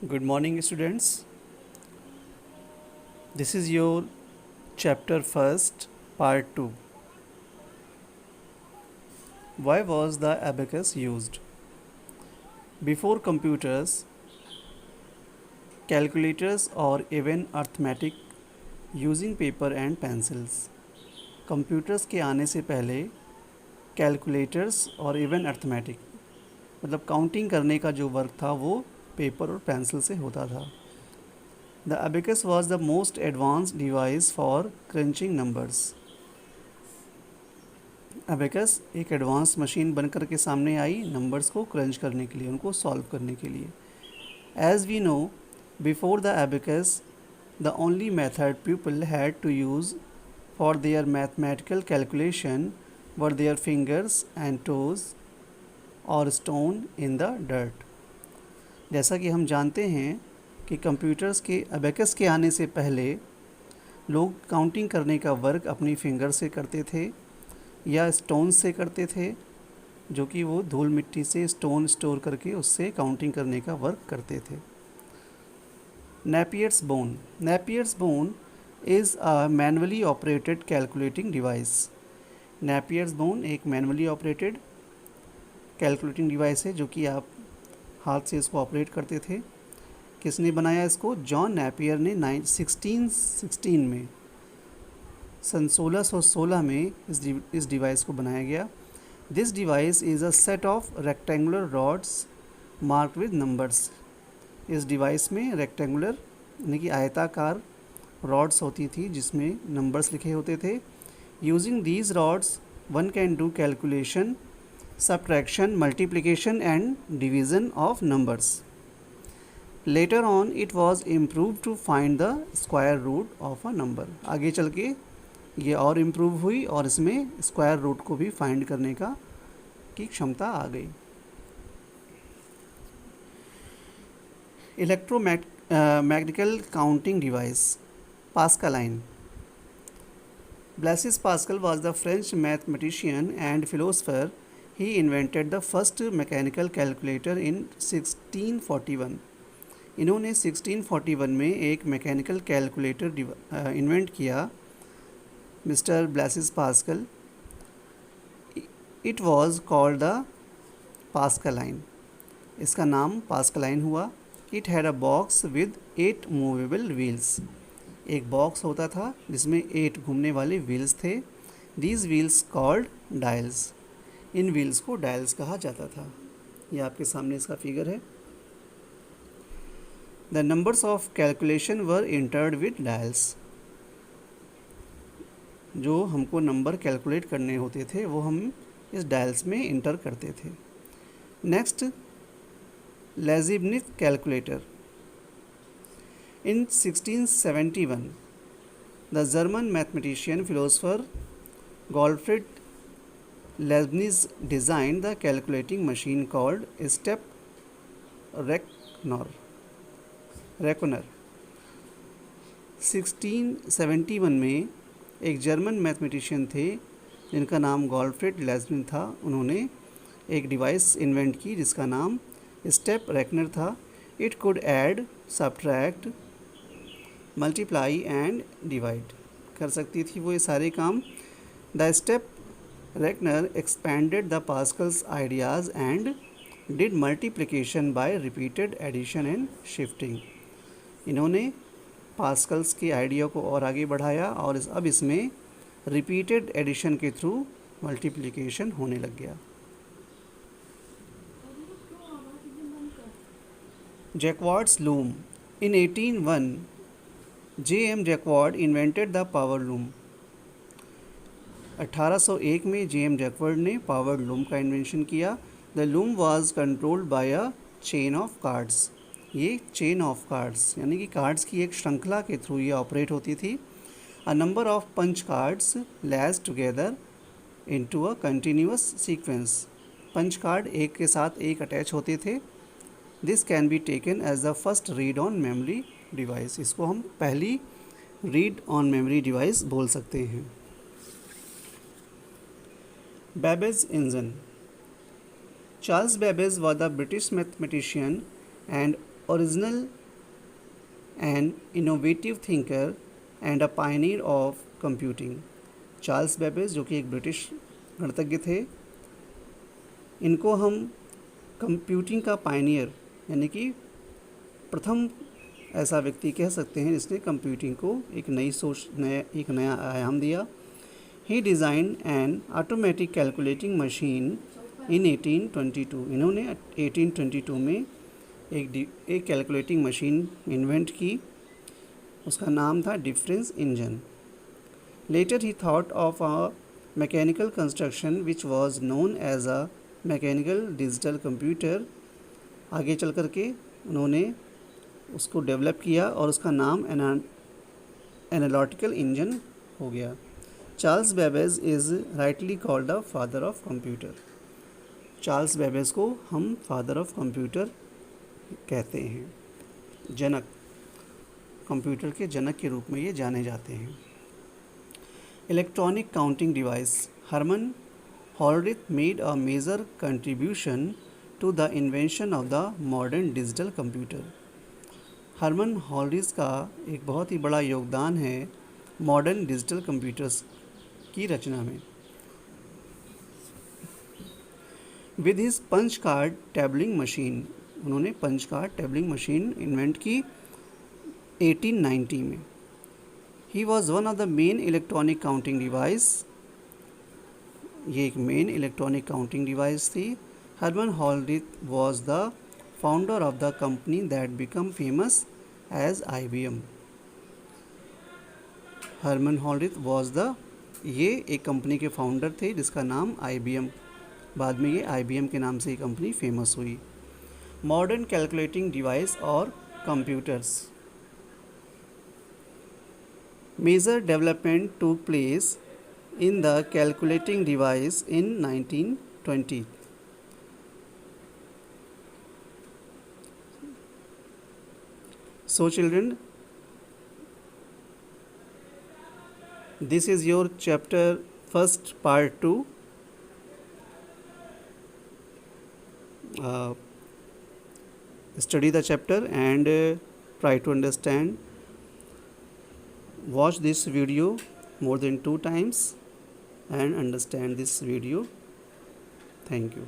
Good morning, students. This is your chapter first, part 2. Why was the abacus used? Before computers, calculators, or even arithmetic using paper and pencils. Computers के आने से पहले calculators और even arithmetic मतलब counting करने का जो work था वो पेपर और पेंसिल से होता था. The abacus was the most advanced device for crunching numbers. Abacus एक एडवांस मशीन बनकर के सामने आई नंबर्स को क्रंच करने के लिए, उनको सॉल्व करने के लिए. As we know, before the abacus the only method people had to use for their mathematical calculation were their fingers and toes और स्टोन इन द डर्ट. जैसा कि हम जानते हैं कि कंप्यूटर्स के अबेकस के आने से पहले लोग काउंटिंग करने का वर्क अपनी फिंगर से करते थे या स्टोन से करते थे, जो कि वो धूल मिट्टी से स्टोन स्टोर करके उससे काउंटिंग करने का वर्क करते थे. Napier's bone is a manually operated calculating device. Napier's bone एक मैनुअली ऑपरेटेड कैलकुलेटिंग डिवाइस है जो कि आप हाथ से इसको ऑपरेट करते थे. किसने बनाया इसको? जॉन नेपियर ने 1616 में, सन 1616 में इस डिवाइस को बनाया गया. This device is a set of rectangular rods marked with numbers. इस डिवाइस में रेक्टेंगुलर यानी कि आयताकार रॉड्स होती थी जिसमें नंबर्स लिखे होते थे. Using these rods one can do calculation, subtraction, multiplication and division of numbers. Later on it was improve to find the square root of a number. आगे चल के ये और इम्प्रूव हुई और इसमें स्क्वायर रूट को भी फाइंड करने की क्षमता आ गई. Electromagnetical counting device Pascaline. Blaise Pascal was the French mathematician and philosopher. He invented the first mechanical calculator in 1641. इन्होंने 1641 में एक मैकेनिकल कैलकुलेटर इन्वेंट किया, mister Blasis pascal. It was called the Pascaline. इसका नाम पास्कलाइन हुआ. It had a box with 8 movable wheels. एक box होता था जिसमें 8 घूमने वाले व्हील्स थे. These wheels called dials. In wheels को डायल्स कहा जाता था. ये आपके सामने इसका फिगर है. The numbers of calculation were entered with dials. जो हमको नंबर कैलकुलेट करने होते थे वो हम इस डायल्स में इंटर करते थे. Next, Leibniz calculator. In 1671, the German mathematician philosopher Gottfried Leibniz designed the calculating machine called step reckoner. 1671 में एक जर्मन मैथमेटिशियन थे जिनका नाम गॉल्फ्रेड लेज़निज़ था. उन्होंने एक डिवाइस इन्वेंट की जिसका नाम स्टेप रेकनर था. It could add, subtract, multiply and divide. कर सकती थी वो ये सारे काम. The step reckoner expanded the Pascal's ideas and did multiplication by repeated addition and shifting. इन्होंने पास्कल्स के आइडिया को और आगे बढ़ाया और अब इसमें रिपीटेड एडिशन के थ्रू मल्टीप्लिकेशन होने लग गया. Jacquard's loom. In 1801 J.M. Jacquard invented the power loom. 1801 में J.M. जैक्वार्ड ने पावर लूम का इन्वेंशन किया. The loom was controlled by a chain of cards. ये चेन ऑफ कार्ड्स यानी कि कार्ड्स की एक श्रृंखला के थ्रू ये ऑपरेट होती थी. A number of punch cards laced together into a continuous sequence. Punch card एक के साथ एक अटैच होते थे. This can be taken as the first read on memory device. इसको हम पहली रीड ऑन मेमोरी डिवाइस बोल सकते हैं. Babbage engine. Charles Babbage was the British mathematician and original and innovative thinker and a pioneer of computing. Charles Babbage जो कि एक British गणितज्ञ थे, इनको हम कंप्यूटिंग का पायनियर यानी कि प्रथम ऐसा व्यक्ति कह सकते हैं जिसने कंप्यूटिंग को एक नई सोच एक नया आयाम दिया. He design an automatic calculating machine in 1822. इन्होंने 1822 में एक कैलकुलेटिंग मशीन इन्वेंट की. उसका नाम था difference engine. Later he thought of a mechanical construction which was known as a mechanical digital computer. आगे चल कर के उन्होंने उसको डेवलप किया और उसका नाम एनालिटिकल इंजन हो गया. Charles Babbage is rightly called the father of computer. Charles Babbage को हम फादर ऑफ कंप्यूटर कहते हैं. जनक, कंप्यूटर के जनक के रूप में ये जाने जाते हैं. Electronic counting device. Herman Hollerith made a major contribution to the invention of the modern digital computer. Herman Hollerith का एक बहुत ही बड़ा योगदान है मॉडर्न डिजिटल कंप्यूटर्स की रचना में. With his punch card tabling machine. उन्होंने punch card tabling machine invent की 1890 में. He was one of the main electronic counting device. ये एक मेन इलेक्ट्रॉनिक काउंटिंग डिवाइस थी. Herman Hollerith was the founder of the company that become famous as IBM. Herman Hollerith was the ये एक company के founder थे जिसका नाम IBM. बाद में ये IBM के नाम से ये कंपनी फेमस हुई. मॉडर्न कैलकुलेटिंग डिवाइस और computers. Major development took place in the calculating device in 1920. So children, this is your chapter first part 2. Study the chapter and try to understand. Watch this video more than 2 times and understand this video. Thank you.